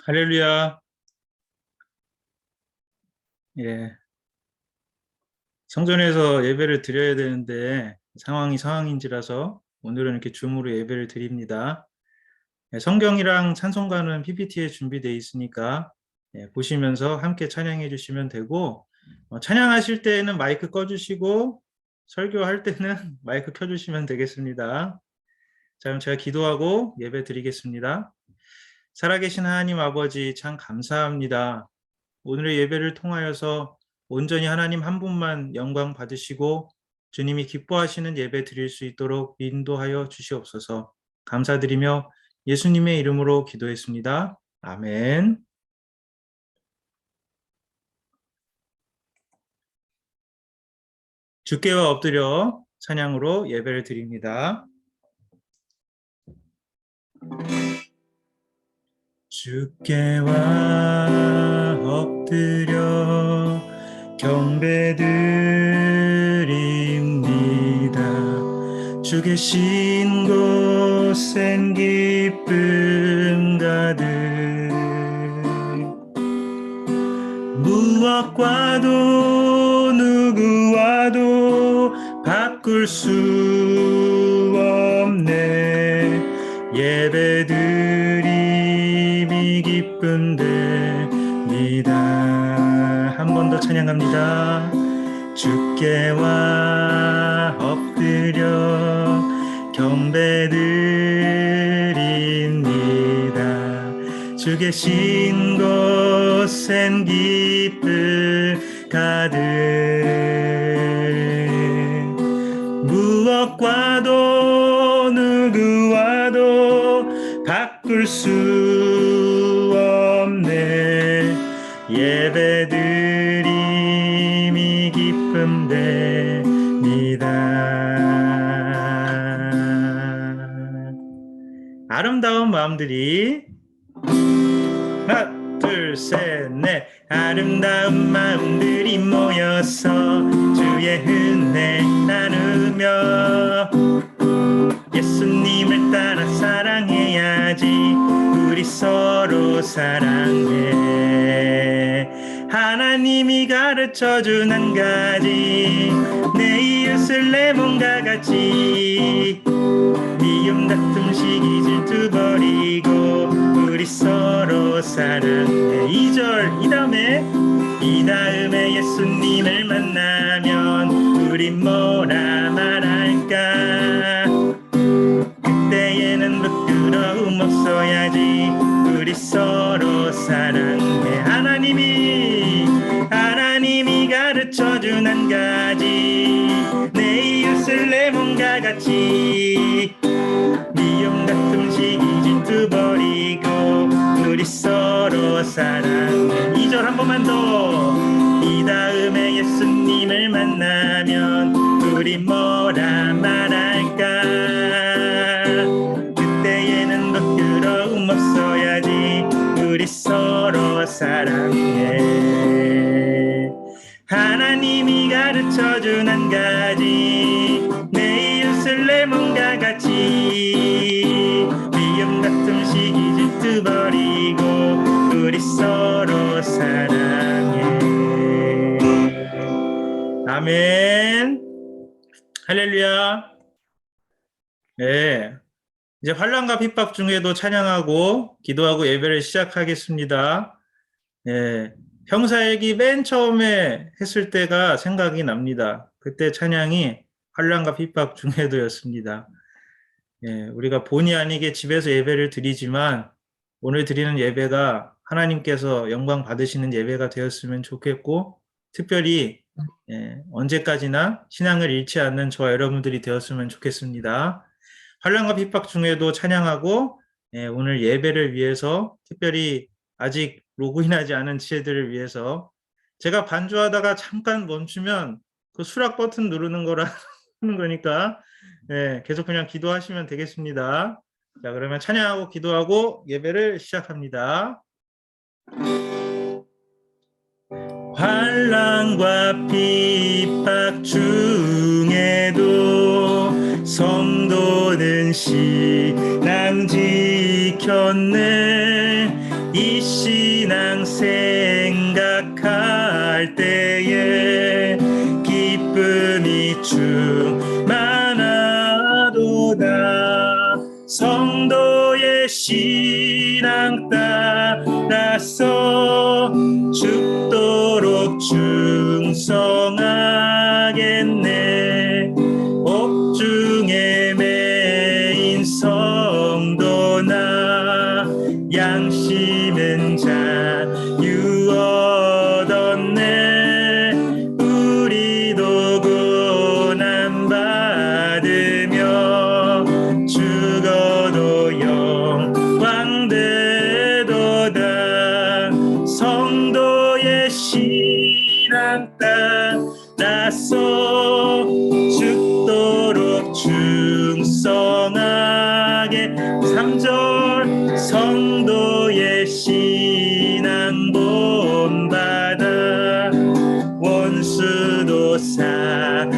할렐루야. 예. 성전에서 예배를 드려야 되는데 상황인지라서 오늘은 이렇게 줌으로 예배를 드립니다. 예, 성경이랑 찬송가는 PPT에 준비되어 있으니까 보시면서 함께 찬양해 주시면 되고, 찬양하실 때에는 마이크 꺼주시고 설교할 때는 마이크 켜주시면 되겠습니다. 자, 그럼 제가 기도하고 예배 드리겠습니다. 살아계신 하나님 아버지, 참 감사합니다. 오늘의 예배를 통하여서 온전히 하나님 한 분만 영광 받으시고 주님이 기뻐하시는 예배 드릴 수 있도록 인도하여 주시옵소서. 감사드리며 예수님의 이름으로 기도했습니다. 아멘. 주께와 엎드려 찬양으로 예배를 드립니다. 주께와 엎드려 경배드립니다. 주 계신 곳엔 기쁨 가득, 무엇과도 누구와도 바꿀 수 없네. 예배드림이 기쁨 됩니다. 한 번 더 찬양합니다. 주께와 엎드려 경배드립니다. 주 계신 곳엔 기쁨 가득, 무엇과도 누구와도 바꿀 수 없네. 예배드림이 기쁨 됩니다. 아름다운 마음들이 하나 둘 셋 넷. 아름다운 마음들이 모여서 주의 은혜 나누며 예수님을 따라 사랑해야지. 우리 서로 사랑해. 하나님이 가르쳐준 한 가지, 내 이웃을 내 몸과 같이. 미움 다툼 시기 질투 버리고 우리 서로 사랑해. 2절 이 다음에 예수님을 만나면 우린 뭐라 말할까? 그때에는 부끄러움 없어야지. 우리 서로 사랑해. 하나님이 가르쳐준 한 가지, 내 이웃을 내 몸과 같이. 미움 다툼 시기 질투 버리고 우리 서로 사랑해. 2절 한 번만 더. 이 다음에 예수님을 만나면 우리 뭐라 말할까? 그때에는 부끄러움 없어야지. 우리 서로 사랑해. 하나님이 가르쳐준 한 가지, 내 이웃을 내 몸과 같이. 미움 다툼 시기 질투 버리고 우리 서로 사랑해. 아멘. 할렐루야. 네, 이제 환난과 핍박 중에도 찬양하고 기도하고 예배를 시작하겠습니다. 네, 형사일기 맨 처음에 했을 때가 생각이 납니다. 그때 찬양이 환난과 핍박 중에도였습니다. 예, 우리가 본의 아니게 집에서 예배를 드리지만 오늘 드리는 예배가 하나님께서 영광 받으시는 예배가 되었으면 좋겠고, 특별히 언제까지나 신앙을 잃지 않는 저와 여러분들이 되었으면 좋겠습니다. 환난과 핍박 중에도 찬양하고, 오늘 예배를 위해서, 특별히 아직 로그인하지 않은 지혜들을 위해서, 제가 반주하다가 잠깐 멈추면 그 수락 버튼 누르는 거라 하는 거니까 계속 그냥 기도하시면 되겠습니다. 자, 그러면 찬양하고 기도하고 예배를 시작합니다. 환난과 핍박 중에도 성도는 신앙 지켰네. 이 신앙 생각할 때에 기쁨이 충만하도다. 성도의 신앙 따라서 죽도록 충성하겠네. 옥중에 매인 성도나 양심은 자유 얻었네. 우리도 고난 받으며 죽어도 영광 되도다. 성도의 신앙 따라서 죽도록 충성하게. 3절 성도의 신앙 본받아 원수도 사랑하겠네.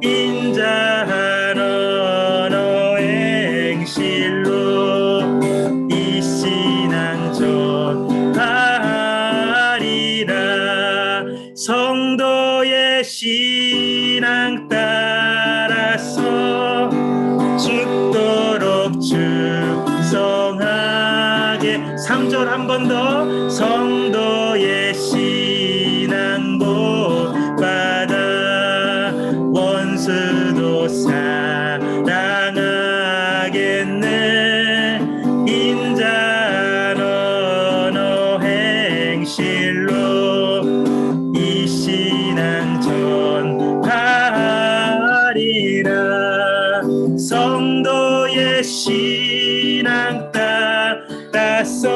인자한 언어 행실로 이 신앙 전하리라. 성도의 신앙 따라서 죽도록 충성하게. 3절 한 번 더. 성도의 신앙 본받아 원수도 사랑하겠네. 인자한 언어 행실로 이 신앙 전하리라. 성도의 신앙 따라서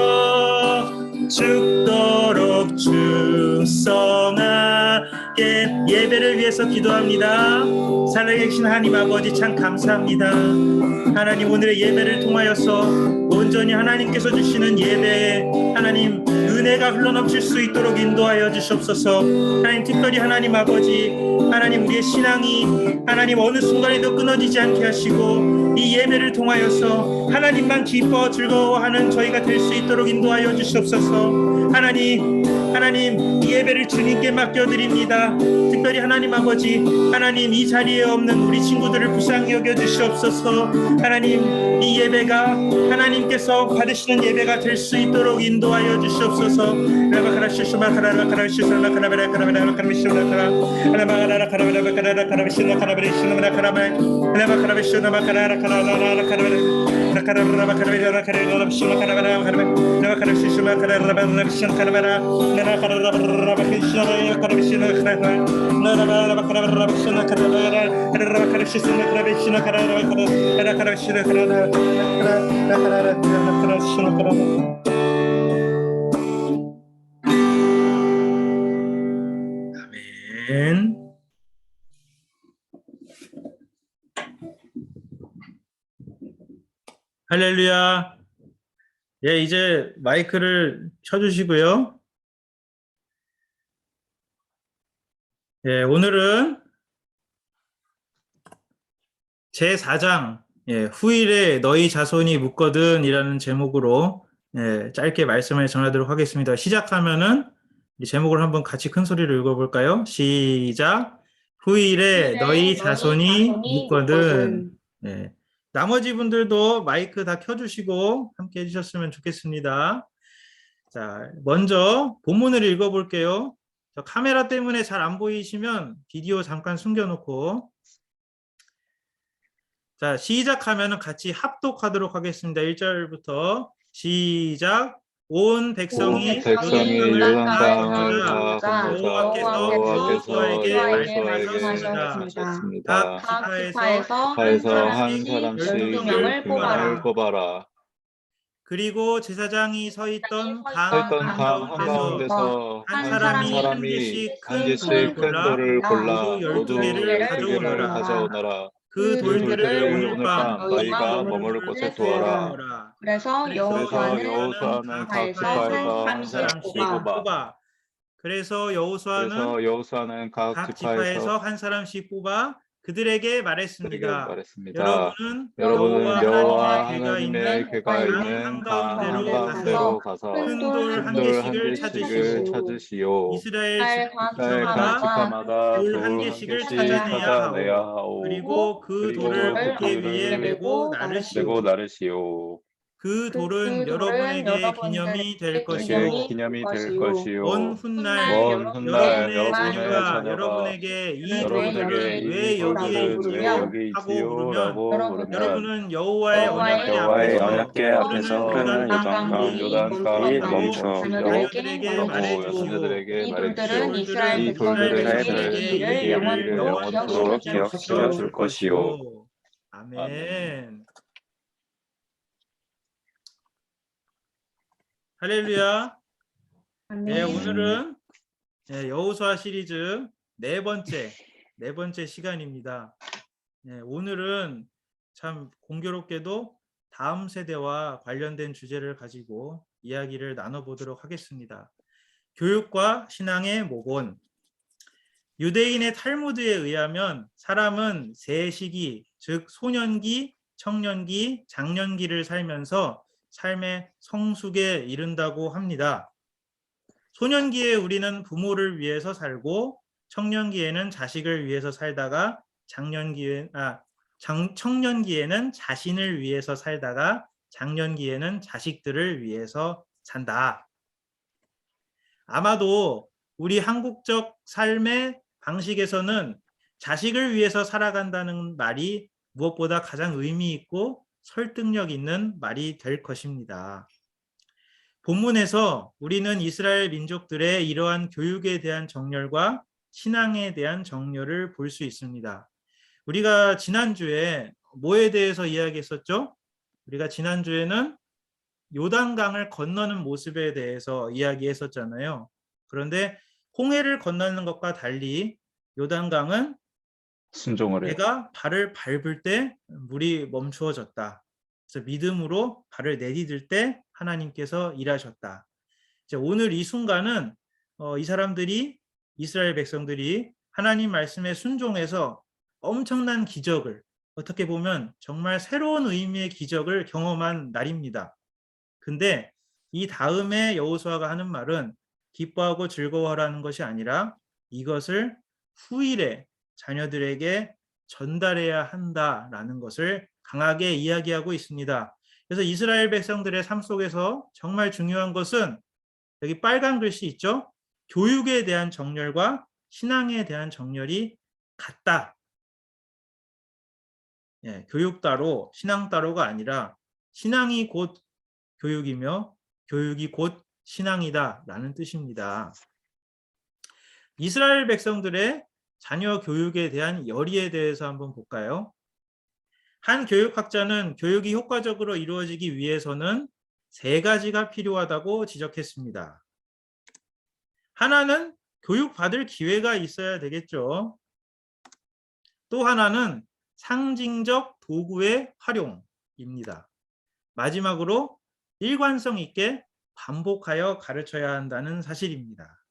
죽도록 충성하게. 예배를 위해서 기도합니다. 살아계신 하나님 아버지, 참 감사합니다. 하나님, 오늘의 예배를 통하여서 온전히 하나님께서 주시는 예배에 하나님 은혜가 흘러넘칠 수 있도록 인도하여 주시옵소서. 하나님, 특별히 하나님 아버지, 하나님 우리의 신앙이 하나님 어느 순간에도 끊어지지 않게 하시고 이 예배를 통하여서 하나님만 기뻐 즐거워하는 저희가 될 수 있도록 인도하여 주시옵소서. 하나님 이 예배를 주님께 맡겨드립니다. 특별히 하나님 아버지, 하나님 이 자리에 없는 우리 친구들을 불쌍히 여겨 주시옵소서. 하나님 이 예배가 하나님께서 받으시는 예배가 될 수 있도록 인도하여 주시옵소서. 아멘. 할렐루야. 예, 이제 마이크를 켜주시고요. 예, 오늘은 제4장 후일에 너희 자손이 묻거든 이라는 제목으로 짧게 말씀을 전하도록 하겠습니다. 시작하면은 이 제목을 한번 같이 큰 소리로 읽어볼까요? 시작. 후일에 너희 자손이 묻거든. 나머지 분들도 마이크 다 켜주시고 함께 해주셨으면 좋겠습니다. 자, 먼저 본문을 읽어볼게요. 카메라 때문에 잘 안 보이시면 비디오 잠깐 숨겨놓고, 자, 시작하면 같이 합독하도록 하겠습니다. 1절부터 시작. 온 백성이 요단강을 다 건너자 여호와께서 말씀하셨습니다. 각 지파에서 한 사람씩 12명을 뽑아라. 그리고 제사장이 서 있던 강 한가운데서 한 사람이 한 개씩 큰 돌을 골라 모두 12개를 가져오너라. 그 돌들을 오늘 밤 너희가 머물 곳에 두어라. 그래서 여호수아는 각 지파에서 한 사람씩 뽑아. 그래서 여호수아는 각 지파에서 한 사람씩 뽑아 그들에게 그들에게 말했습니다. 말했습니다. 여러분은 여러분은 여호와 여호와 하나님의 궤가 하나님의 있는 궤가 강 있는 강 한가운데로 한가운데로 가서 가서 큰 돌 한 큰 돌 한 개씩을 개씩을 찾으시오. 찾으시오. 이스라엘 집 이스라엘 각 집마다 집마다 돌 한 돌 한 개씩을 개씩 찾아내야 찾아내야 하오. 하오. 그리고 그 그리고 돌을 그 어깨 위에 돌을 메고 메고 나르시오. 나르시오. 그 돌은 여러분에게 기념이 될 에게 것이요. 기념이 될 먼 것이요. 훗날 먼 훗날 여러분의 여러분의 자녀가 자녀가 여러분에게 이 여러분에게 돌들은 이 왜 여기에 돌들은 왜 있지요? 여기 하고 있지요? 물으면 라고 물으면 여러분은 여호와의 여러분은 언약궤 여호와의 앞에서 언약궤 흐르는 앞에서 요단강 흐르는 물이 요단강 물이 멈추시라고 멈추시라고 자녀들에게 말해주시오. 자녀들에게 이 말해주시오. 돌들은 이 이스라엘 돌들은 백성들에게 이스라엘 이 백성들에게 이 일을 일을 영원토록 영원토록 기억시켜 기억시켜 줄 줄 것이요. 것이요. 아멘. 아멘. 할렐루야. 네, 오늘은 여호수아 시리즈 네 번째 시간입니다. 네, 오늘은 참 공교롭게도 다음 세대와 관련된 주제를 가지고 이야기를 나눠보도록 하겠습니다. 교육과 신앙의 모본. 유대인의 탈무드에 의하면 사람은 세 시기, 즉 소년기, 청년기, 장년기를 살면서 삶의 성숙에 이른다고 합니다. 소년기에 우리는 부모를 위해서 살고 청년기에는 자식을 위해서 살다가 청년기에는 자신을 위해서 살다가 장년기에는 자식들을 위해서 산다. 아마도 우리 한국적 삶의 방식에서는 자식을 위해서 살아간다는 말이 무엇보다 가장 의미 있고 설득력 있는 말이 될 것입니다. 본문에서 우리는 이스라엘 민족들의 이러한 교육에 대한 정렬과 신앙에 대한 정렬을 볼 수 있습니다. 우리가 지난주에 뭐에 대해서 이야기했었죠? 우리가 지난주에는 요단강을 건너는 모습에 대해서 이야기했었잖아요. 그런데 홍해를 건너는 것과 달리 요단강은 순종을 해요. 내가 발을 밟을 때 물이 멈추어졌다. 그래서 믿음으로 발을 내디딜 때 하나님께서 일하셨다. 오늘 이 순간은 이 사람들이 이스라엘 백성들이 하나님 말씀에 순종해서 엄청난 기적을 어떻게 보면 정말 새로운 의미의 기적을 경험한 날입니다. 근데 이 다음에 여호수아가 하는 말은 기뻐하고 즐거워하라는 것이 아니라 이것을 후일에 자녀들에게 전달해야 한다라는 것을 강하게 이야기하고 있습니다. 그래서 이스라엘 백성들의 삶 속에서 정말 중요한 것은 여기 빨간 글씨 있죠? 교육에 대한 정렬과 신앙에 대한 정렬이 같다. 교육 따로 신앙 따로가 아니라 신앙이 곧 교육이며 교육이 곧 신앙이다 라는 뜻입니다. 이스라엘 백성들의 자녀 교육에 대한 열의에 대해서 한번 볼까요? 한 교육학자는 교육이 효과적으로 이루어지기 위해서는 세 가지가 필요하다고 지적했습니다. 하나는 교육받을 기회가 있어야 되겠죠. 또 하나는 상징적 도구의 활용입니다. 마지막으로 일관성 있게 반복하여 가르쳐야 한다는 사실입니다.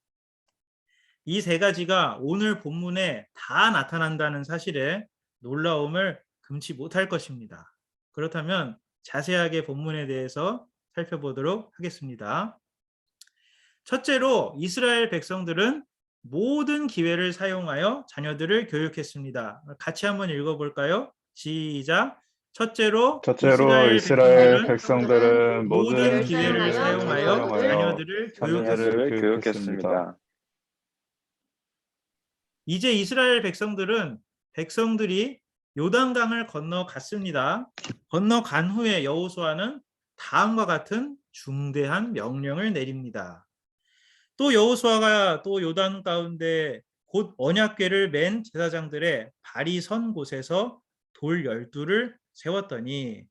이 세 가지가 오늘 본문에 다 나타난다는 사실에 놀라움을 금치 못할 것입니다. 그렇다면 자세하게 본문에 대해서 살펴보도록 하겠습니다. 첫째로 이스라엘 백성들은 모든 기회를 사용하여 자녀들을 교육했습니다. 같이 한번 읽어볼까요? 시작. 첫째로 이스라엘 백성들은 모든 모든 기회를 사용하여 자녀들을 교육했습니다. 이제 이스라엘 백성들이 요단강을 건너갔습니다. 건너간 후에 여호수아는 다음과 같은 중대한 명령을 내립니다. 또 여호수아가 또 요단 가운데 곧 언약궤를 맨 제사장들의 발이 선 곳에서 돌 12를 세웠더니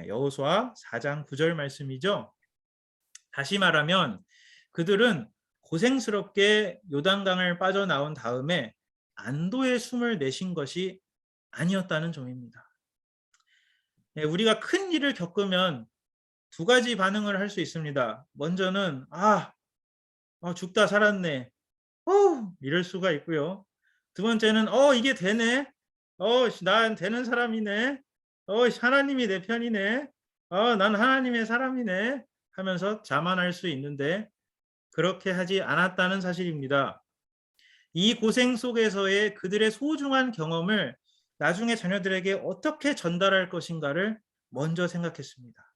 여호수아 4장 9절 말씀이죠. 다시 말하면 그들은 고생스럽게 요단강을 빠져나온 다음에 안도의 숨을 내쉰 것이 아니었다는 점입니다. 우리가 큰 일을 겪으면 두 가지 반응을 할 수 있습니다. 먼저는 죽다 살았네. 이럴 수가 있고요. 두 번째는 이게 되네. 난 되는 사람이네. 하나님이 내 편이네. 난 하나님의 사람이네. 하면서 자만할 수 있는데 그렇게 하지 않았다는 사실입니다. 이 고생 속에서의 그들의 소중한 경험을 나중에 자녀들에게 어떻게 전달할 것인가를 먼저 생각했습니다.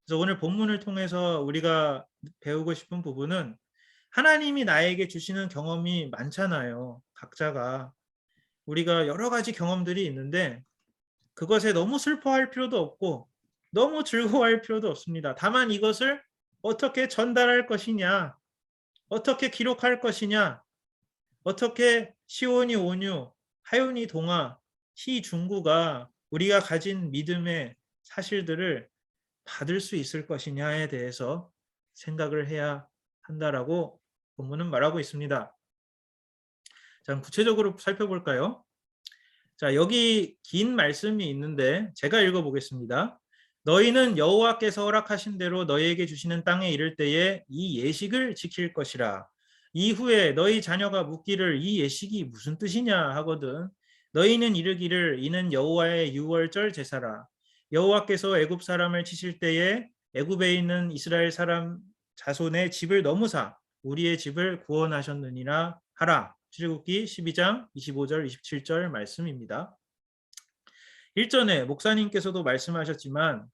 그래서 오늘 본문을 통해서 우리가 배우고 싶은 부분은 하나님이 나에게 주시는 경험이 많잖아요. 각자가. 우리가 여러 가지 경험들이 있는데 그것에 너무 슬퍼할 필요도 없고 너무 즐거워할 필요도 없습니다. 다만 이것을 어떻게 전달할 것이냐, 어떻게 기록할 것이냐, 어떻게 시온이 온유, 하윤이 동화, 시중구가 우리가 가진 믿음의 사실들을 받을 수 있을 것이냐에 대해서 생각을 해야 한다라고 본문은 말하고 있습니다. 자, 구체적으로 살펴볼까요? 자, 여기 긴 말씀이 있는데 제가 읽어보겠습니다. 너희는 여호와께서 허락하신 대로 너희에게 주시는 땅에 이를 때에 이 예식을 지킬 것이라. 이후에 너희 자녀가 묻기를 이 예식이 무슨 뜻이냐 하거든. 너희는 이르기를 이는 여호와의 유월절 제사라. 여호와께서 애굽 사람을 치실 때에 애굽에 있는 이스라엘 사람 자손의 집을 넘으사 우리의 집을 구원하셨느니라 하라. 출애굽기 12장 25절 27절 말씀입니다. 일전에 목사님께서도 말씀하셨지만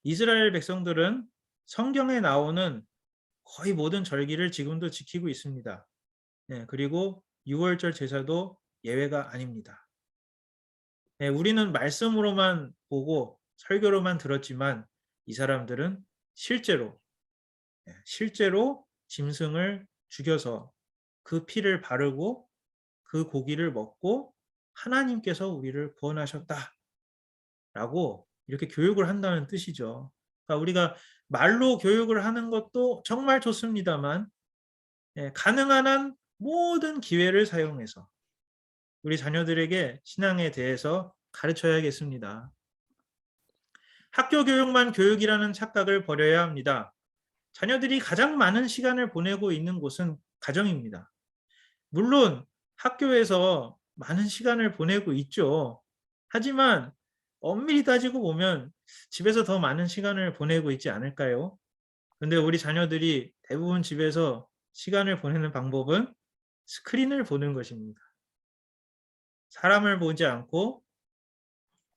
이스라엘 백성들은 성경에 나오는 거의 모든 절기를 지금도 지키고 있습니다. 네, 그리고 6월절 제사도 예외가 아닙니다. 네, 우리는 말씀으로만 보고 설교로만 들었지만 이 사람들은 실제로 짐승을 죽여서 그 피를 바르고 그 고기를 먹고 하나님께서 우리를 구원하셨다라고 이렇게 교육을 한다는 뜻이죠. 그러니까 우리가 말로 교육을 하는 것도 정말 좋습니다만 가능한 한 모든 기회를 사용해서 우리 자녀들에게 신앙에 대해서 가르쳐야겠습니다. 학교 교육만 교육이라는 착각을 버려야 합니다. 자녀들이 가장 많은 시간을 보내고 있는 곳은 가정입니다. 물론 학교에서 많은 시간을 보내고 있죠. 하지만 엄밀히 따지고 보면 집에서 더 많은 시간을 보내고 있지 않을까요? 근데 우리 자녀들이 대부분 집에서 시간을 보내는 방법은 스크린을 보는 것입니다. 사람을 보지 않고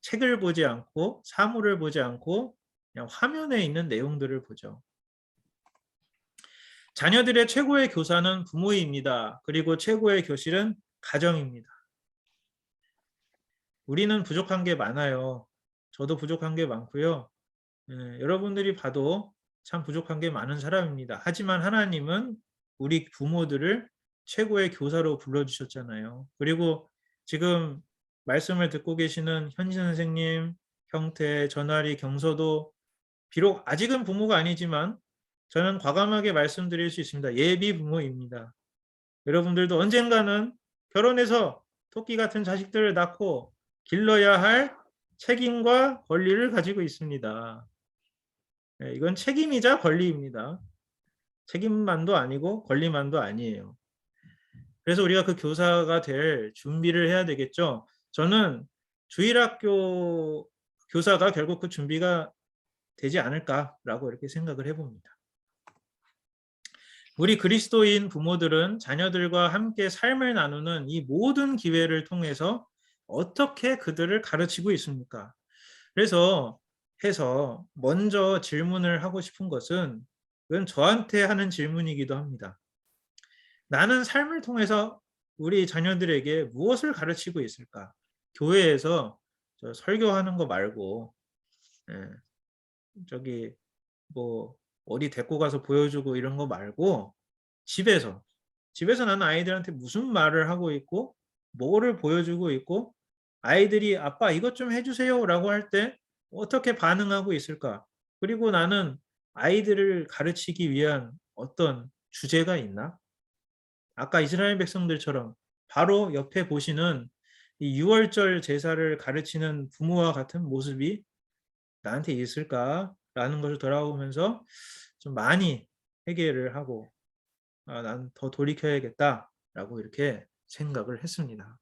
책을 보지 않고 사물을 보지 않고 그냥 화면에 있는 내용들을 보죠. 자녀들의 최고의 교사는 부모입니다. 그리고 최고의 교실은 가정입니다. 우리는 부족한 게 많아요. 저도 부족한 게 많고요. 여러분들이 봐도 참 부족한 게 많은 사람입니다. 하지만 하나님은 우리 부모들을 최고의 교사로 불러주셨잖아요. 그리고 지금 말씀을 듣고 계시는 현진 선생님, 형태, 전화리, 경서도 비록 아직은 부모가 아니지만 저는 과감하게 말씀드릴 수 있습니다. 예비 부모입니다. 여러분들도 언젠가는 결혼해서 토끼 같은 자식들을 낳고 길러야 할 책임과 권리를 가지고 있습니다. 이건 책임이자 권리입니다. 책임만도 아니고 권리만도 아니에요. 그래서 우리가 그 교사가 될 준비를 해야 되겠죠. 저는 주일학교 교사가 결국 그 준비가 되지 않을까라고 이렇게 생각을 해봅니다. 우리 그리스도인 부모들은 자녀들과 함께 삶을 나누는 이 모든 기회를 통해서 어떻게 그들을 가르치고 있습니까? 그래서 먼저 질문을 하고 싶은 것은 그건 저한테 하는 질문이기도 합니다. 나는 삶을 통해서 우리 자녀들에게 무엇을 가르치고 있을까? 교회에서 설교하는 거 말고 저기 뭐 어디 데리고 가서 보여주고 이런 거 말고 집에서 나는 아이들한테 무슨 말을 하고 있고 뭐를 보여주고 있고 아이들이 아빠 이것 좀 해주세요라고 할 때 어떻게 반응하고 있을까? 그리고 나는 아이들을 가르치기 위한 어떤 주제가 있나? 아까 이스라엘 백성들처럼 바로 옆에 보시는 이 6월절 제사를 가르치는 부모와 같은 모습이 나한테 있을까라는 것을 돌아보면서 좀 많이 회개를 하고 난 더 돌이켜야겠다라고 이렇게 생각을 했습니다.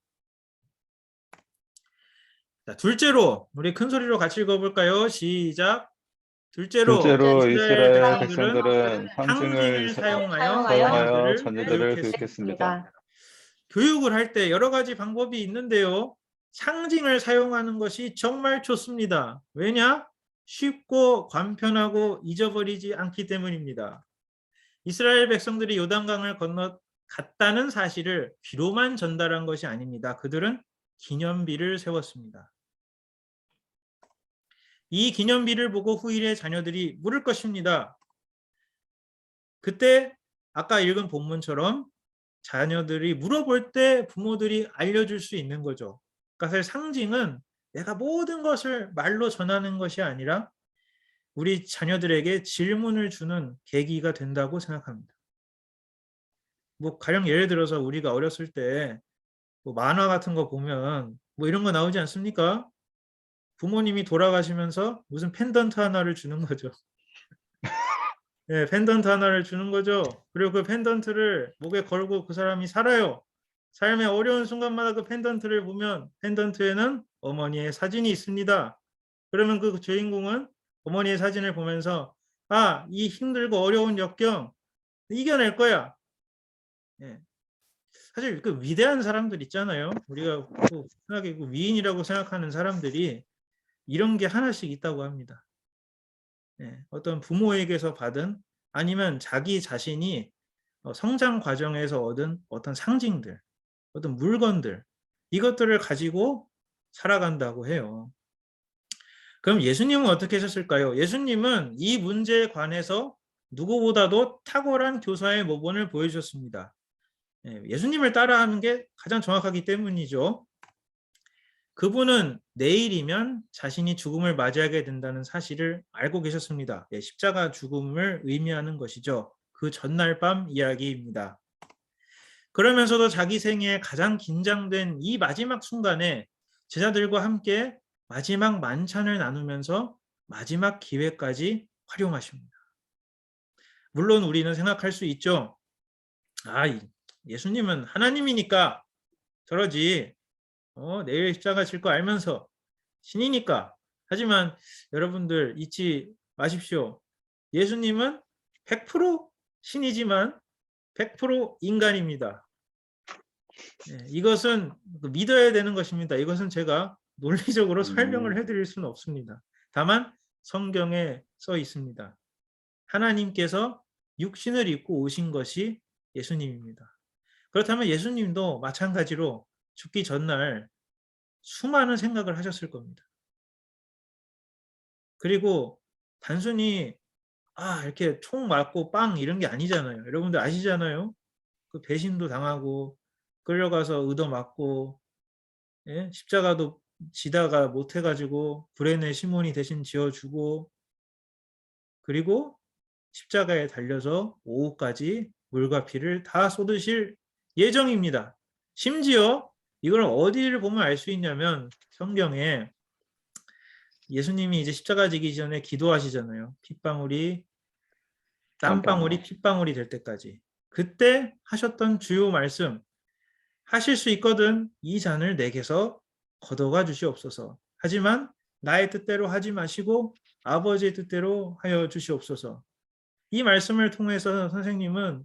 자, 둘째로 우리 큰 소리로 같이 읽어볼까요? 시작. 둘째로 둘째로 이스라엘 이스라엘 백성들은 백성들은 상징을 상징을 사용하여 사용하여 자녀들을 자녀들을 교육했습니다. 교육했습니다. 교육을 할 때 여러 가지 방법이 있는데요. 상징을 사용하는 것이 정말 좋습니다. 왜냐? 쉽고 간편하고 잊어버리지 않기 때문입니다. 이스라엘 백성들이 요단강을 건너갔다는 사실을 귀로만 전달한 것이 아닙니다. 그들은 기념비를 세웠습니다. 이 기념비를 보고 후일의 자녀들이 물을 것입니다. 그때 아까 읽은 본문처럼 자녀들이 물어볼 때 부모들이 알려줄 수 있는 거죠. 그러니까 사실 상징은 내가 모든 것을 말로 전하는 것이 아니라 우리 자녀들에게 질문을 주는 계기가 된다고 생각합니다. 뭐 가령 예를 들어서 우리가 어렸을 때 뭐 만화 같은 거 보면 뭐 이런 거 나오지 않습니까? 부모님이 돌아가시면서 무슨 펜던트 하나를 주는 거죠. 네, 펜던트 하나를 주는 거죠. 그리고 그 펜던트를 목에 걸고 그 사람이 살아요. 삶의 어려운 순간마다 그 펜던트를 보면 펜던트에는 어머니의 사진이 있습니다. 그러면 그 주인공은 어머니의 사진을 보면서 아, 이 힘들고 어려운 역경 이겨낼 거야. 예. 사실 그 위대한 사람들 있잖아요. 우리가 흔하게 그 위인이라고 생각하는 사람들이 이런 게 하나씩 있다고 합니다. 예. 어떤 부모에게서 받은 아니면 자기 자신이 성장 과정에서 얻은 어떤 상징들, 어떤 물건들 이것들을 가지고 살아간다고 해요. 그럼 예수님은 어떻게 하셨을까요? 예수님은 이 문제에 관해서 누구보다도 탁월한 교사의 모본을 보여주셨습니다. 예수님을 따라하는 게 가장 정확하기 때문이죠. 그분은 내일이면 자신이 죽음을 맞이하게 된다는 사실을 알고 계셨습니다. 십자가 죽음을 의미하는 것이죠. 그 전날 밤 이야기입니다. 그러면서도 자기 생애에 가장 긴장된 이 마지막 순간에 제자들과 함께 마지막 만찬을 나누면서 마지막 기회까지 활용하십니다. 물론 우리는 생각할 수 있죠. 아, 예수님은 하나님이니까 저러지. 내일 십자가 질 거 알면서 신이니까. 하지만 여러분들 잊지 마십시오. 예수님은 100% 신이지만 100% 인간입니다. 이것은 믿어야 되는 것입니다. 이것은 제가 논리적으로 설명을 해드릴 수는 없습니다. 다만 성경에 써 있습니다. 하나님께서 육신을 입고 오신 것이 예수님입니다. 그렇다면 예수님도 마찬가지로 죽기 전날 수많은 생각을 하셨을 겁니다. 그리고 단순히 이렇게 총 맞고 빵 이런 게 아니잖아요. 여러분들 아시잖아요. 그 배신도 당하고 끌려가서 얻어맞고 십자가도 지다가 못해가지고 브레네 시몬이 대신 지어주고 그리고 십자가에 달려서 오후까지 물과 피를 다 쏟으실 예정입니다. 심지어 이걸 어디를 보면 알 수 있냐면 성경에 예수님이 이제 십자가 지기 전에 기도하시잖아요. 땀방울이 핏방울이 될 때까지. 그때 하셨던 주요 말씀 하실 수 있거든 이 잔을 내게서 걷어가 주시옵소서. 하지만 나의 뜻대로 하지 마시고 아버지의 뜻대로 하여 주시옵소서. 이 말씀을 통해서 선생님은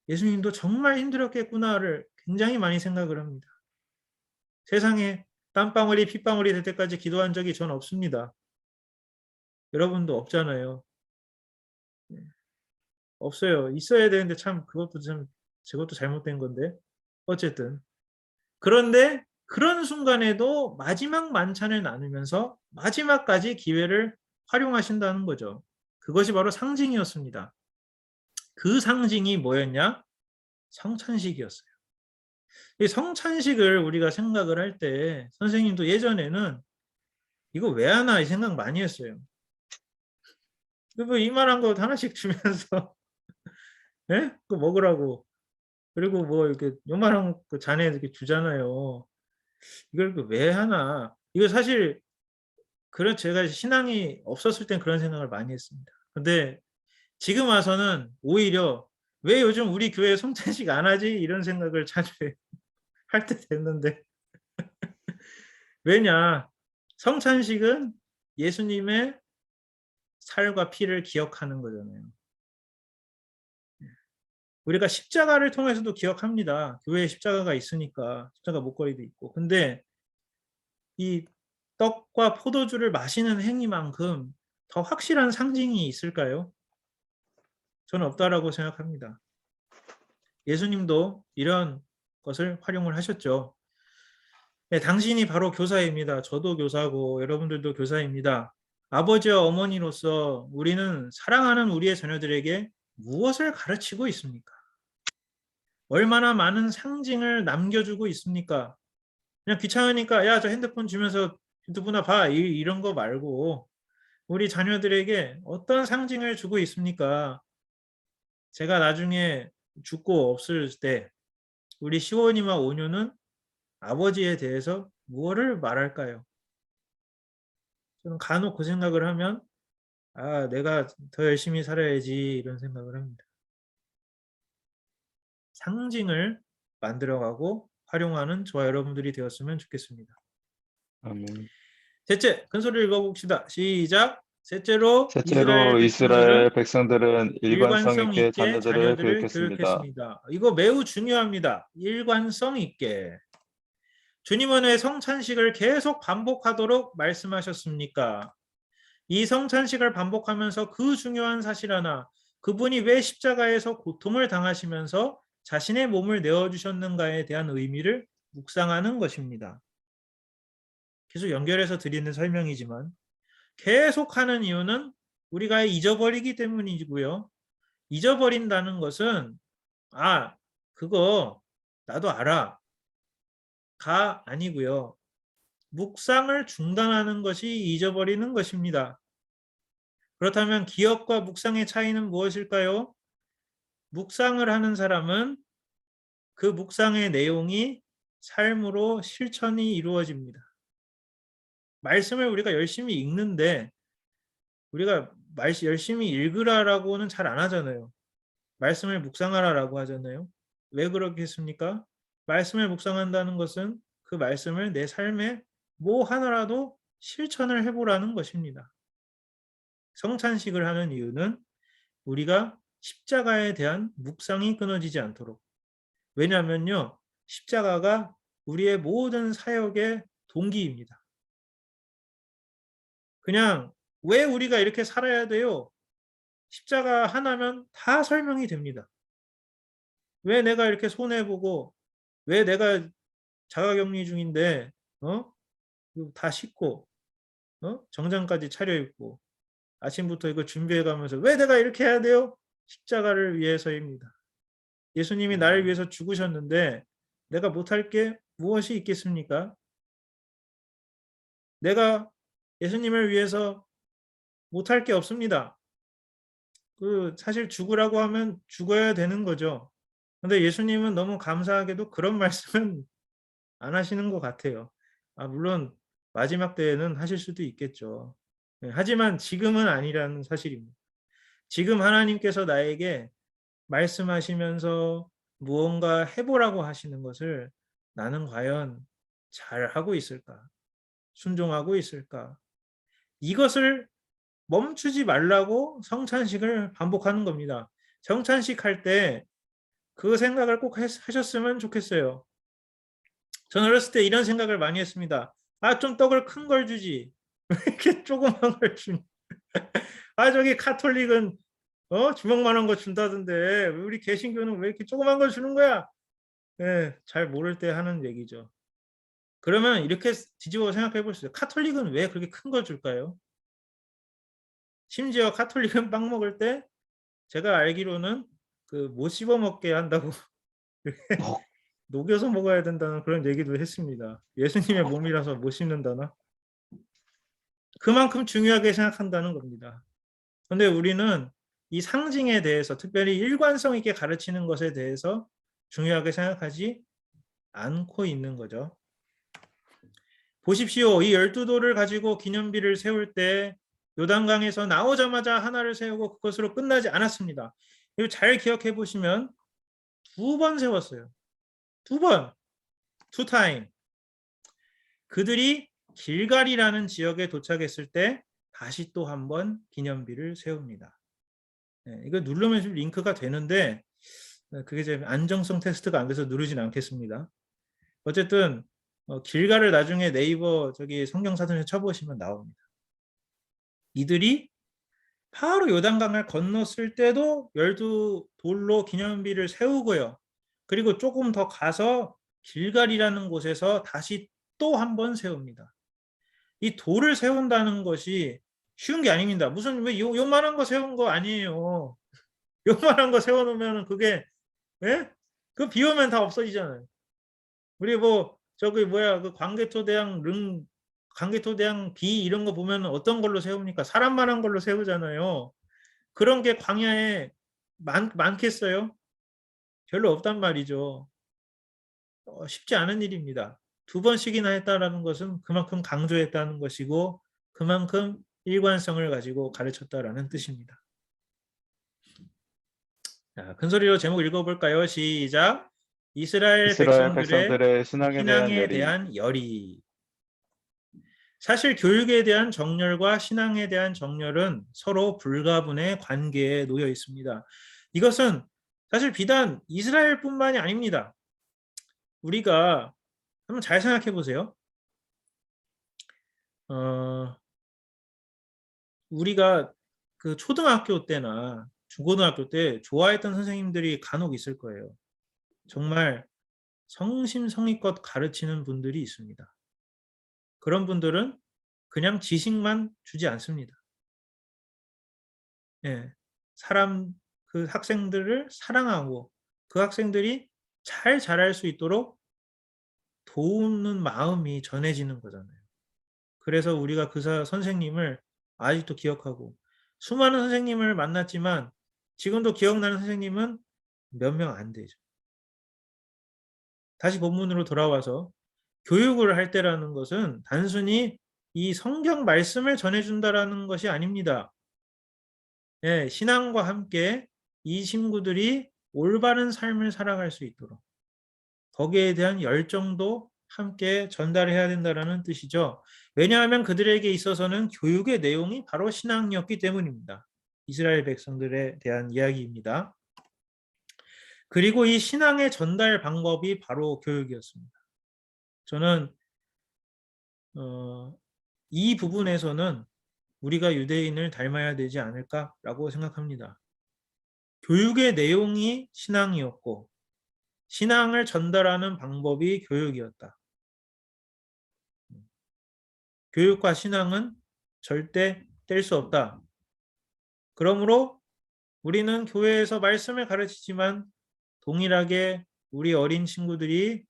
예수님도 정말 힘들었겠구나를 굉장히 많이 생각을 합니다. 세상에 땀방울이 핏방울이 될 때까지 기도한 적이 전 없습니다. 여러분도 없잖아요. 없어요. 있어야 되는데 참 그것도 참 저것도 잘못된 건데 어쨌든 그런데 그런 순간에도 마지막 만찬을 나누면서 마지막까지 기회를 활용하신다는 거죠. 그것이 바로 상징이었습니다. 그 상징이 뭐였냐? 성찬식이었어요. 이 성찬식을 우리가 생각을 할 때 선생님도 예전에는 이거 왜 하나 이 생각 많이 했어요. 뭐 이만한 거 하나씩 주면서 예? 그 먹으라고. 그리고 뭐 이렇게 요만한 그 잔에 이렇게 주잖아요. 이걸 왜 하나? 이거 사실 그런 제가 신앙이 없었을 땐 그런 생각을 많이 했습니다. 근데 지금 와서는 오히려 왜 요즘 우리 교회 성찬식 안 하지? 이런 생각을 자주 할 때 됐는데 왜냐? 성찬식은 예수님의 살과 피를 기억하는 거잖아요. 우리가 십자가를 통해서도 기억합니다. 교회에 십자가가 있으니까 십자가 목걸이도 있고. 근데 이 떡과 포도주를 마시는 행위만큼 더 확실한 상징이 있을까요? 저는 없다라고 생각합니다. 예수님도 이런 것을 활용을 하셨죠. 네, 당신이 바로 교사입니다. 저도 교사고 여러분들도 교사입니다. 아버지와 어머니로서 우리는 사랑하는 우리의 자녀들에게 무엇을 가르치고 있습니까? 얼마나 많은 상징을 남겨주고 있습니까? 그냥 귀찮으니까 야, 저 핸드폰 주면서 유튜브나 봐. 이런 거 말고 우리 자녀들에게 어떤 상징을 주고 있습니까? 제가 나중에 죽고 없을 때 우리 시원이와 온유는 아버지에 대해서 무엇을 말할까요? 저는 간혹 그 생각을 하면 아, 내가 더 열심히 살아야지 이런 생각을 합니다. 상징을 만들어가고 활용하는 저와 여러분들이 되었으면 좋겠습니다. 아멘. 셋째, 큰 소리를 읽어봅시다. 시작. 셋째로 셋째로 이스라엘 백성들은 일관성 있게 자녀들을 교육했습니다. 이거 매우 중요합니다. 일관성 있게. 주님은 왜 성찬식을 계속 반복하도록 말씀하셨습니까? 이 성찬식을 반복하면서 그 중요한 사실 하나, 그분이 왜 십자가에서 고통을 당하시면서 자신의 몸을 내어주셨는가에 대한 의미를 묵상하는 것입니다. 계속 연결해서 드리는 설명이지만 계속하는 이유는 우리가 잊어버리기 때문이고요. 잊어버린다는 것은 아, 그거 나도 알아. 가 아니고요. 묵상을 중단하는 것이 잊어버리는 것입니다. 그렇다면 기억과 묵상의 차이는 무엇일까요? 묵상을 하는 사람은 그 묵상의 내용이 삶으로 실천이 이루어집니다. 말씀을 우리가 열심히 읽는데 우리가 열심히 읽으라라고는 잘 안 하잖아요. 말씀을 묵상하라라고 하잖아요. 왜 그렇겠습니까? 말씀을 묵상한다는 것은 그 말씀을 내 삶에 뭐 하나라도 실천을 해보라는 것입니다. 성찬식을 하는 이유는 우리가 십자가에 대한 묵상이 끊어지지 않도록. 왜냐하면요, 십자가가 우리의 모든 사역의 동기입니다. 그냥 왜 우리가 이렇게 살아야 돼요? 십자가 하나면 다 설명이 됩니다. 왜 내가 이렇게 손해보고 왜 내가 자가격리 중인데 다 씻고 정장까지 차려입고 아침부터 이거 준비해가면서 왜 내가 이렇게 해야 돼요? 십자가를 위해서입니다. 예수님이 나를 위해서 죽으셨는데 내가 못할 게 무엇이 있겠습니까? 내가 예수님을 위해서 못할 게 없습니다. 사실 죽으라고 하면 죽어야 되는 거죠. 근데 예수님은 너무 감사하게도 그런 말씀은 안 하시는 것 같아요. 물론 마지막 때에는 하실 수도 있겠죠. 네, 하지만 지금은 아니라는 사실입니다. 지금 하나님께서 나에게 말씀하시면서 무언가 해보라고 하시는 것을 나는 과연 잘하고 있을까? 순종하고 있을까? 이것을 멈추지 말라고 성찬식을 반복하는 겁니다. 성찬식 할 때 그 생각을 꼭 하셨으면 좋겠어요. 저는 어렸을 때 이런 생각을 많이 했습니다. 좀 떡을 큰 걸 주지. 왜 이렇게 조그만 걸 주니? 저기 카톨릭은 주먹만한 거 준다던데 우리 개신교는 왜 이렇게 조그만 걸 주는 거야? 네, 잘 모를 때 하는 얘기죠. 그러면 이렇게 뒤집어 생각해 볼 수 있어요. 카톨릭은 왜 그렇게 큰 걸 줄까요? 심지어 카톨릭은 빵 먹을 때 제가 알기로는 못 씹어 먹게 한다고 녹여서 먹어야 된다는 그런 얘기도 했습니다. 예수님의 몸이라서 못 씹는다나? 그만큼 중요하게 생각한다는 겁니다. 그런데 우리는 이 상징에 대해서 특별히 일관성 있게 가르치는 것에 대해서 중요하게 생각하지 않고 있는 거죠. 보십시오. 이 12돌을 가지고 기념비를 세울 때 요단강에서 나오자마자 하나를 세우고 그것으로 끝나지 않았습니다. 이거 잘 기억해 보시면 2번 세웠어요. 2번. 2 타임. 그들이 길갈이라는 지역에 도착했을 때 다시 또 한 번 기념비를 세웁니다. 이거 누르면 좀 링크가 되는데 그게 이제 안정성 테스트가 안 돼서 누르진 않겠습니다. 어쨌든 길갈을 나중에 네이버 저기 성경사전에 쳐보시면 나옵니다. 이들이 바로 요단강을 건넜을 때도 12돌로 기념비를 세우고요. 그리고 조금 더 가서 길갈이라는 곳에서 다시 또 한 번 세웁니다. 이 돌을 세운다는 것이 쉬운 게 아닙니다. 무슨 왜 요만한 거 세운 거 아니에요. 요만한 거 세워놓으면 그게 그 비 오면 다 없어지잖아요. 우리 뭐 저기 뭐야 그 광개토대왕 비 이런 거 보면 어떤 걸로 세웁니까? 사람만한 걸로 세우잖아요. 그런 게 광야에 많겠어요? 별로 없단 말이죠. 쉽지 않은 일입니다. 2번씩이나 했다라는 것은 그만큼 강조했다는 것이고 그만큼 일관성을 가지고 가르쳤다라는 뜻입니다. 자, 큰 소리로 제목 읽어볼까요? 시작. 이스라엘 백성들의 백성들의 신앙에 대한 신앙에 열의. 대한 열의. 사실 교육에 대한 정열과 신앙에 대한 정열은 서로 불가분의 관계에 놓여 있습니다. 이것은 사실 비단 이스라엘뿐만이 아닙니다. 우리가 한번 잘 생각해 보세요. 우리가 그 초등학교 때나 중고등학교 때 좋아했던 선생님들이 간혹 있을 거예요. 정말 성심성의껏 가르치는 분들이 있습니다. 그런 분들은 그냥 지식만 주지 않습니다. 그 학생들을 사랑하고 그 학생들이 잘 자랄 수 있도록 도우는 마음이 전해지는 거잖아요. 그래서 우리가 그 선생님을 아직도 기억하고 수많은 선생님을 만났지만 지금도 기억나는 선생님은 몇 명 안 되죠. 다시 본문으로 돌아와서 교육을 할 때라는 것은 단순히 이 성경 말씀을 전해준다라는 것이 아닙니다. 신앙과 함께 이 친구들이 올바른 삶을 살아갈 수 있도록 거기에 대한 열정도 함께 전달해야 된다는 뜻이죠. 왜냐하면 그들에게 있어서는 교육의 내용이 바로 신앙이었기 때문입니다. 이스라엘 백성들에 대한 이야기입니다. 그리고 이 신앙의 전달 방법이 바로 교육이었습니다. 저는 이 부분에서는 우리가 유대인을 닮아야 되지 않을까라고 생각합니다. 교육의 내용이 신앙이었고 신앙을 전달하는 방법이 교육이었다. 교육과 신앙은 절대 뗄 수 없다. 그러므로 우리는 교회에서 말씀을 가르치지만 동일하게 우리 어린 친구들이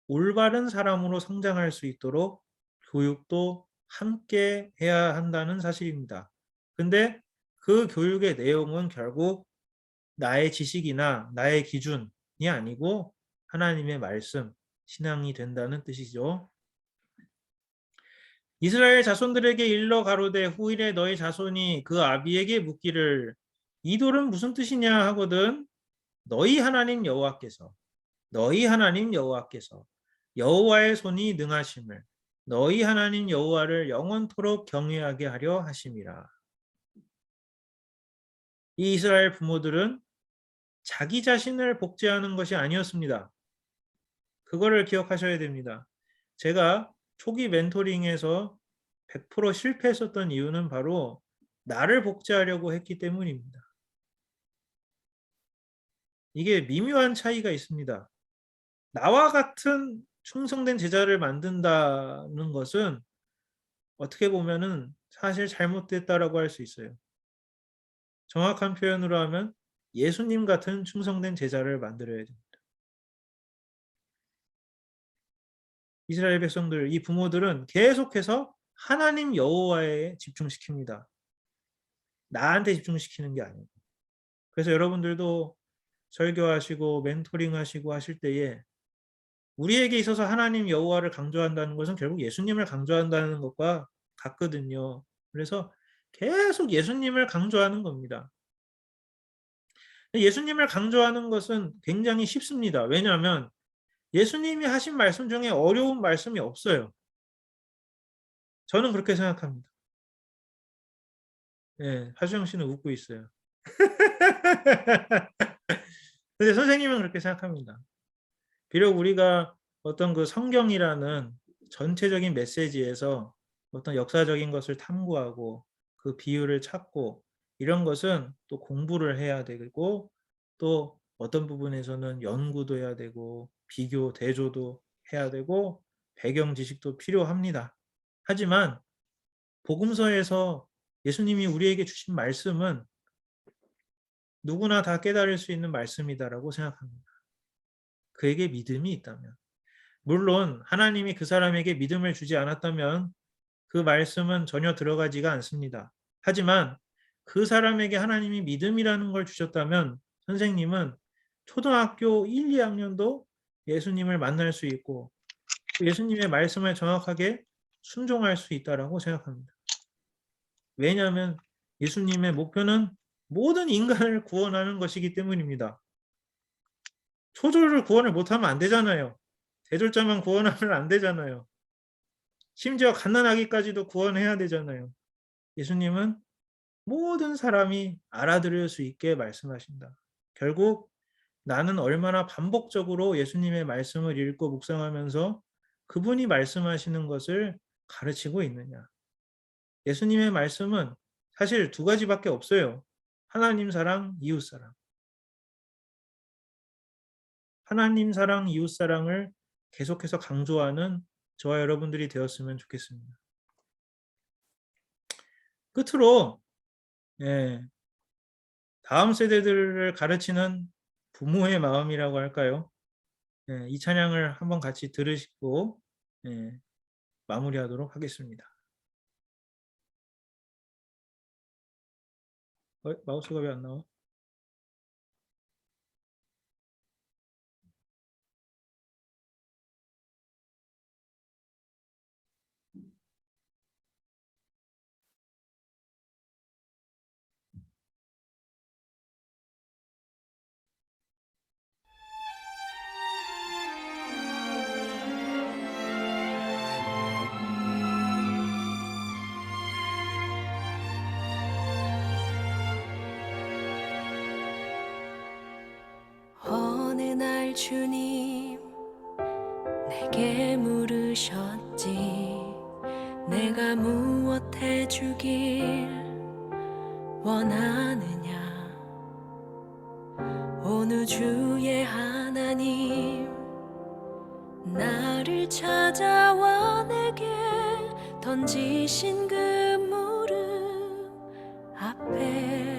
올바른 사람으로 성장할 수 있도록 교육도 함께 해야 한다는 사실입니다. 근데 그 교육의 내용은 결국 나의 지식이나 나의 기준이 아니고 하나님의 말씀, 신앙이 된다는 뜻이죠. 이스라엘 자손들에게 일러 가로되 후일에 너희 자손이 그 아비에게 묻기를 이 돌은 무슨 뜻이냐 하거든 너희 하나님 여호와께서 여호와의 손이 능하심을 너희 하나님 여호와를 영원토록 경외하게 하려 하심이라. 이 이스라엘 부모들은 자기 자신을 복제하는 것이 아니었습니다. 그거를 기억하셔야 됩니다. 제가 초기 멘토링에서 100% 실패했었던 이유는 바로 나를 복제하려고 했기 때문입니다. 이게 미묘한 차이가 있습니다. 나와 같은 충성된 제자를 만든다는 것은 어떻게 보면은 사실 잘못됐다라고 할 수 있어요. 정확한 표현으로 하면 예수님 같은 충성된 제자를 만들어야 됩니다. 이스라엘 백성들, 이 부모들은 계속해서 하나님 여호와에 집중시킵니다. 나한테 집중시키는 게 아니고. 그래서 여러분들도 설교하시고 멘토링 하시고 하실 때에 우리에게 있어서 하나님 여호와를 강조한다는 것은 결국 예수님을 강조한다는 것과 같거든요. 그래서 계속 예수님을 강조하는 겁니다. 예수님을 강조하는 것은 굉장히 쉽습니다. 왜냐하면 예수님이 하신 말씀 중에 어려운 말씀이 없어요. 저는 그렇게 생각합니다. 예, 하수영 씨는 웃고 있어요. 근데 선생님은 그렇게 생각합니다. 비록 우리가 어떤 그 성경이라는 전체적인 메시지에서 어떤 역사적인 것을 탐구하고 그 비유를 찾고 이런 것은 또 공부를 해야 되고 또 어떤 부분에서는 연구도 해야 되고 비교, 대조도 해야 되고 배경 지식도 필요합니다. 하지만 복음서에서 예수님이 우리에게 주신 말씀은 누구나 다 깨달을 수 있는 말씀이다라고 생각합니다. 그에게 믿음이 있다면. 물론 하나님이 그 사람에게 믿음을 주지 않았다면 그 말씀은 전혀 들어가지가 않습니다. 하지만 그 사람에게 하나님이 믿음이라는 걸 주셨다면 선생님은 초등학교 1, 2학년도 예수님을 만날 수 있고 예수님의 말씀을 정확하게 순종할 수 있다라고 생각합니다. 왜냐하면 예수님의 목표는 모든 인간을 구원하는 것이기 때문입니다. 초졸을 구원을 못하면 안 되잖아요. 대졸자만 구원하면 안 되잖아요. 심지어 갓난아기까지도 구원해야 되잖아요. 예수님은 모든 사람이 알아들을 수 있게 말씀하신다. 결국 나는 얼마나 반복적으로 예수님의 말씀을 읽고 묵상하면서 그분이 말씀하시는 것을 가르치고 있느냐. 예수님의 말씀은 사실 두 가지밖에 없어요. 하나님 사랑, 이웃 사랑. 하나님 사랑, 이웃 사랑을 계속해서 강조하는 저와 여러분들이 되었으면 좋겠습니다. 끝으로 다음 세대들을 가르치는 부모의 마음이라고 할까요? 이 찬양을 한번 같이 들으시고 마무리하도록 하겠습니다. 마우스가 왜 안 나와? 어느 날 주님 내게 물으셨지 내가 무엇 해주길 원하느냐 어느 주의 하나님 나를 찾아와 내게 던지신 그 무릎 앞에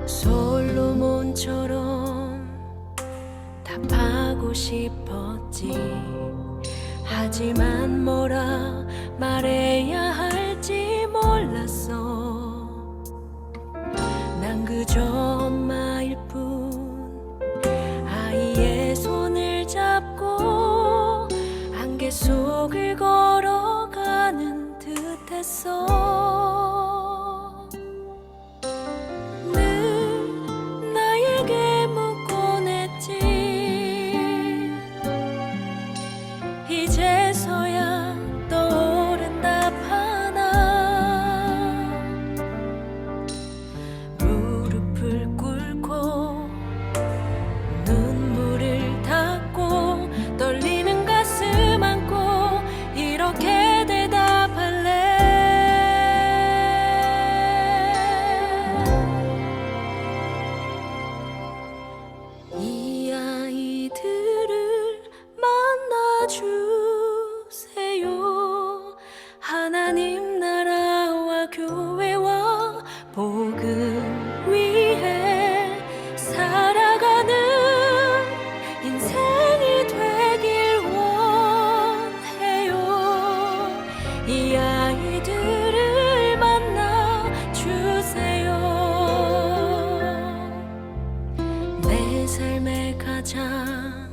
솔로몬처럼 답하고 싶었지 하지만 뭐라 말해야 할지 몰랐어 난 그저 엄마일 뿐 아이의 손을 잡고 안개 속을 걸어가는 듯했어 이제서야 떠오른 답 하나 무릎을 꿇고 눈물을 닦고 떨리는 가슴 안고 이렇게 대답할래 이 아이들을 만나주 하나님 나라와 교회와 복음 위해 살아가는 인생이 되길 원해요 이 아이들을 만나 주세요 내 삶의 가장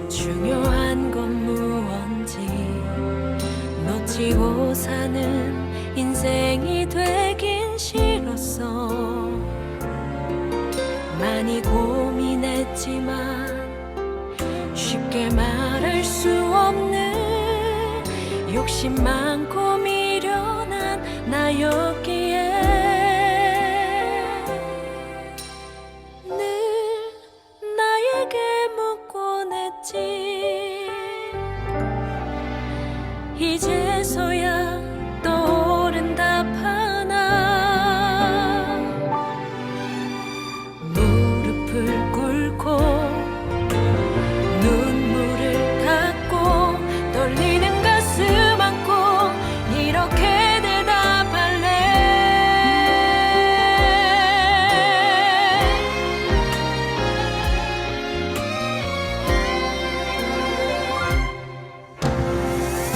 중요한 건 무언지 놓치고 사는 인생이 되긴 싫었어 많이 고민했지만 쉽게 말할 수 없는 욕심 많고 미련한 나였기에 늘 나에게 묻곤 했지. 이제서야 떠오른 답 하나. 무릎을 꿇고 눈물을 닦고 떨리는 가슴 안고 이렇게 대답할래.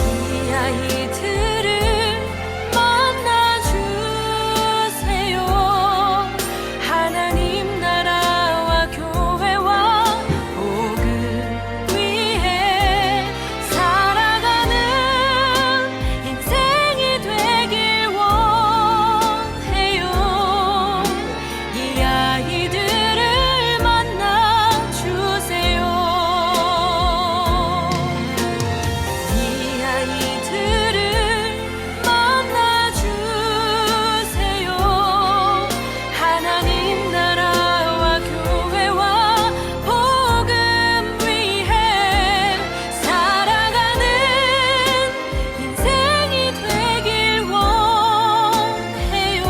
이 아이들을 만나주세요. 하나님 나라와 교회와 복을 위해 살아가는 인생이 되길 원해요. 이 아이들을 만나주세요. 이 아이들을 만나주세요. 하나님 나라와 교회와 복음 위해 살아가는 인생이 되길 원해요.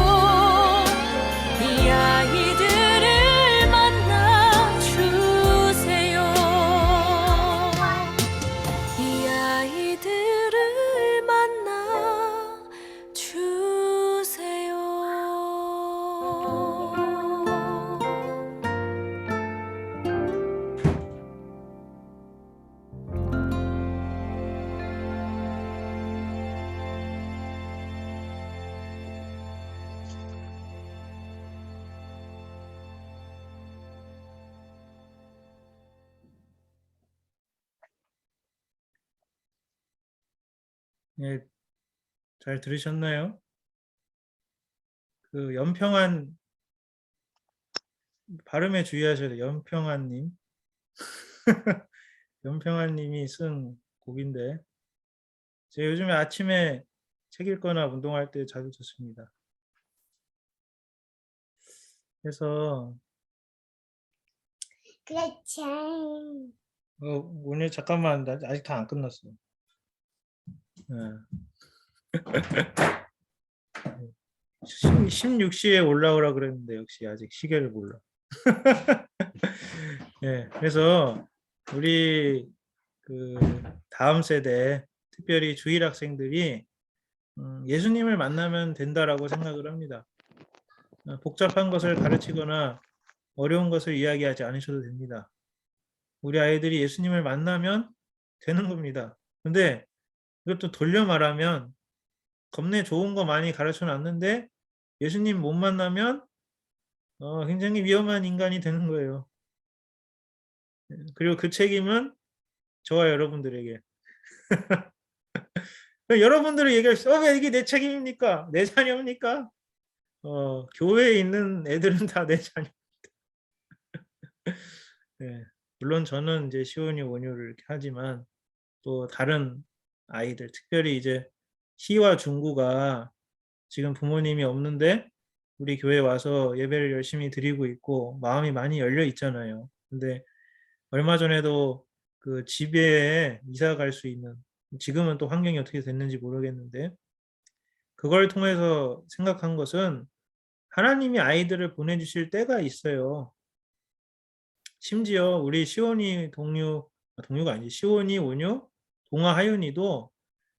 이 아이들을 만나주세요. 이 아이들을 만나주세요. 예, 잘 들으셨나요? 그 연평한 발음에 주의하셔야 돼요. 연평한님. 연평한님이 쓴 곡인데 제가 요즘에 아침에 책 읽거나 운동할 때 자주 듣습니다. 그래서 그렇지. 오늘 잠깐만 나 아직 다 안 끝났어. 네. 16시에 올라오라 그랬는데 역시 아직 시계를 몰라. 네, 그래서 우리 그 다음 세대, 특별히 주일 학생들이 예수님을 만나면 된다라고 생각을 합니다. 복잡한 것을 가르치거나 어려운 것을 이야기하지 않으셔도 됩니다. 우리 아이들이 예수님을 만나면 되는 겁니다. 근데 이것도 돌려 말하면 겁내 좋은 거 많이 가르쳐 놨는데 예수님 못 만나면 굉장히 위험한 인간이 되는 거예요. 그리고 그 책임은 저와 여러분들에게. 여러분들이 얘기할 수, 왜 이게 내 책임입니까? 내 자녀입니까? 교회에 있는 애들은 다 내 자녀입니다. 네, 물론 저는 이제 시온이 원효를 이렇게 하지만 또 다른 아이들, 특별히 이제 희와 중구가 지금 부모님이 없는데 우리 교회 와서 예배를 열심히 드리고 있고 마음이 많이 열려 있잖아요. 근데 얼마 전에도 그 집에 이사 갈 수 있는, 지금은 또 환경이 어떻게 됐는지 모르겠는데 그걸 통해서 생각한 것은 하나님이 아이들을 보내주실 때가 있어요. 심지어 우리 시온이 동료가 아니지, 시온이 원효, 동아 하윤이도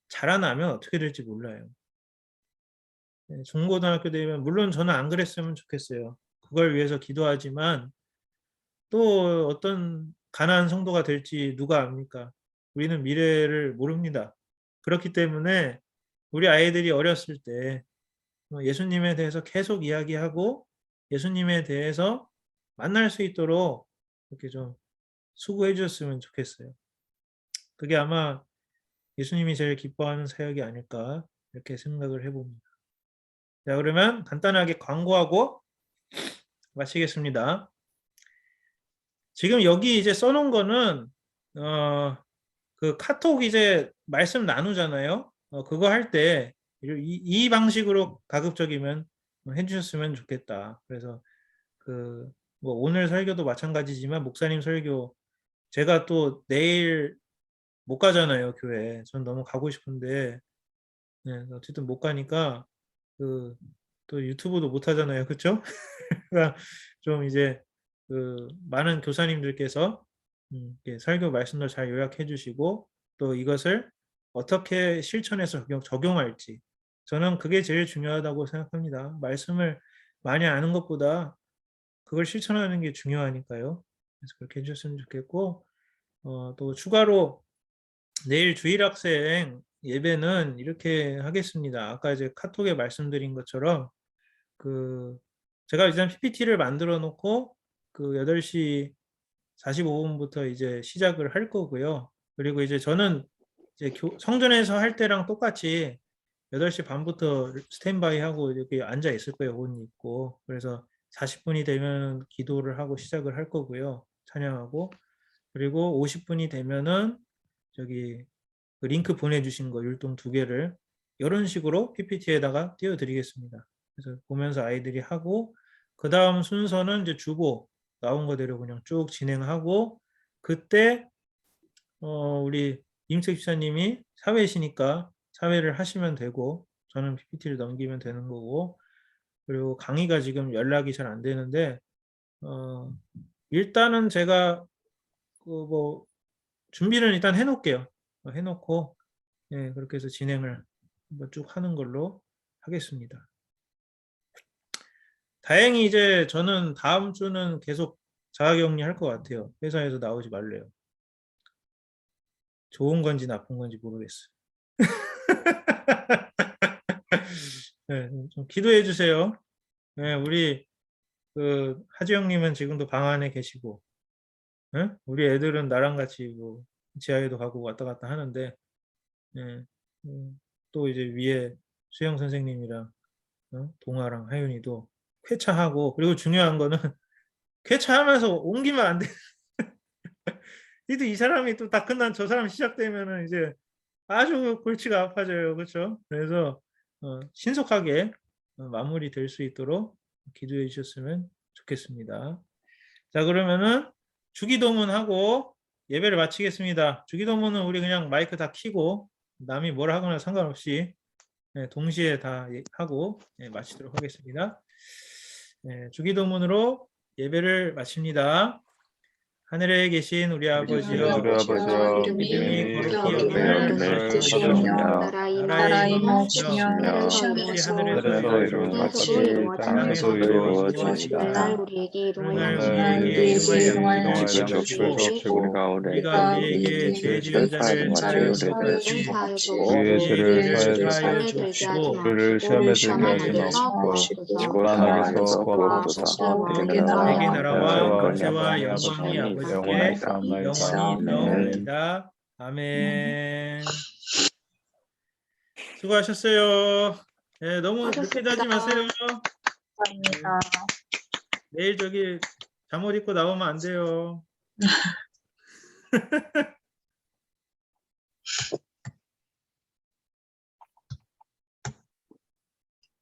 자라나면 어떻게 될지 몰라요. 중고등학교 되면 물론 저는 안 그랬으면 좋겠어요. 그걸 위해서 기도하지만 또 어떤 가난한 성도가 될지 누가 압니까? 우리는 미래를 모릅니다. 그렇기 때문에 우리 아이들이 어렸을 때 예수님에 대해서 계속 이야기하고 예수님에 대해서 만날 수 있도록 이렇게 좀 수고해 주셨으면 좋겠어요. 그게 아마 예수님이 제일 기뻐하는 사역이 아닐까 이렇게 생각을 해봅니다. 자, 그러면 간단하게 광고하고 마치겠습니다. 지금 여기 이제 써놓은 거는 그 카톡 이제 말씀 나누잖아요. 그거 할 때 이 방식으로 가급적이면 해주셨으면 좋겠다. 그래서 뭐 오늘 설교도 마찬가지지만 목사님 설교 제가 또 내일 못 가잖아요, 교회. 전 너무 가고 싶은데 네, 어쨌든 못 가니까 또 유튜브도 못 하잖아요, 그렇죠? 그러니까 좀 이제 많은 교사님들께서 이렇게 설교 말씀도 잘 요약해 주시고 또 이것을 어떻게 실천해서 적용할지 저는 그게 제일 중요하다고 생각합니다. 말씀을 많이 아는 것보다 그걸 실천하는 게 중요하니까요. 그래서 그렇게 해주셨으면 좋겠고 또 추가로 내일 주일학생 예배는 이렇게 하겠습니다. 아까 이제 카톡에 말씀드린 것처럼 제가 일단 PPT를 만들어 놓고 8시 45분부터 이제 시작을 할 거고요. 그리고 이제 저는 이제 성전에서 할 때랑 똑같이 8시 반부터 스탠바이 하고 이렇게 앉아 있을 거예요. 옷 입고. 그래서 40분이 되면 기도를 하고 시작을 할 거고요. 찬양하고. 그리고 50분이 되면은 저기 링크 보내주신 거 율동 2개를 이런 식으로 PPT에다가 띄워드리겠습니다. 그래서 보면서 아이들이 하고 그 다음 순서는 이제 주보 나온 거대로 그냥 쭉 진행하고 그때 우리 임택 집사님이 사회시니까 사회를 하시면 되고 저는 PPT를 넘기면 되는 거고 그리고 강의가 지금 연락이 잘 안 되는데 일단은 제가 뭐 준비를 일단 해놓을게요. 해놓고 예, 그렇게 해서 진행을 한번 쭉 하는 걸로 하겠습니다. 다행히 이제 저는 다음 주는 계속 자가격리 할 것 같아요. 회사에서 나오지 말래요. 좋은 건지 나쁜 건지 모르겠어요. 네, 좀 기도해 주세요. 네, 우리 하지영님은 지금도 방 안에 계시고, 네? 우리 애들은 나랑 같이 뭐 지하에도 가고 왔다 갔다 하는데, 네, 또 이제 위에 수영 선생님이랑 동아랑 하윤이도 쾌차하고 그리고 중요한 거는 쾌차하면서 옮기면 안 돼. 이 사람이 또 다 끝난 저 사람 시작되면은 이제 아주 골치가 아파져요. 그렇죠? 그래서 신속하게 마무리될 수 있도록 기도해 주셨으면 좋겠습니다. 자, 그러면은 주기도문하고 예배를 마치겠습니다. 주기도문은 우리 그냥 마이크 다 켜고 남이 뭐라 하거나 상관없이 동시에 다 하고 마치도록 하겠습니다. 주기도문으로 예배를 마칩니다. 하늘에 계신 우리 아버지여, 우리 아버지여, 이름이 거룩히 여김을 받으시며 나라의 임하시며 하늘에서 하늘에서 이룬 같이 땅에서도 이루어지이다. 우리에게 오늘 이동하여 우리에게 이동하여 이동할 주시옵시고 주시옵시고 우리가 우리에게 죄 지은 자를 사하여 주옵시고 우리의 죄를 사하여 사하여 주시고 주옵시고 우리를 시험에 들게 하지 마옵시고 고난에게서 구하옵소서. 내게 나라와 권세와 영광이 아버지께 영원히 나옵니다. 아멘. 수고하셨어요. 네, 너무 늦게 자지 마세요. 감사합니다. 내일 저기 잠옷 입고 나오면 안 돼요.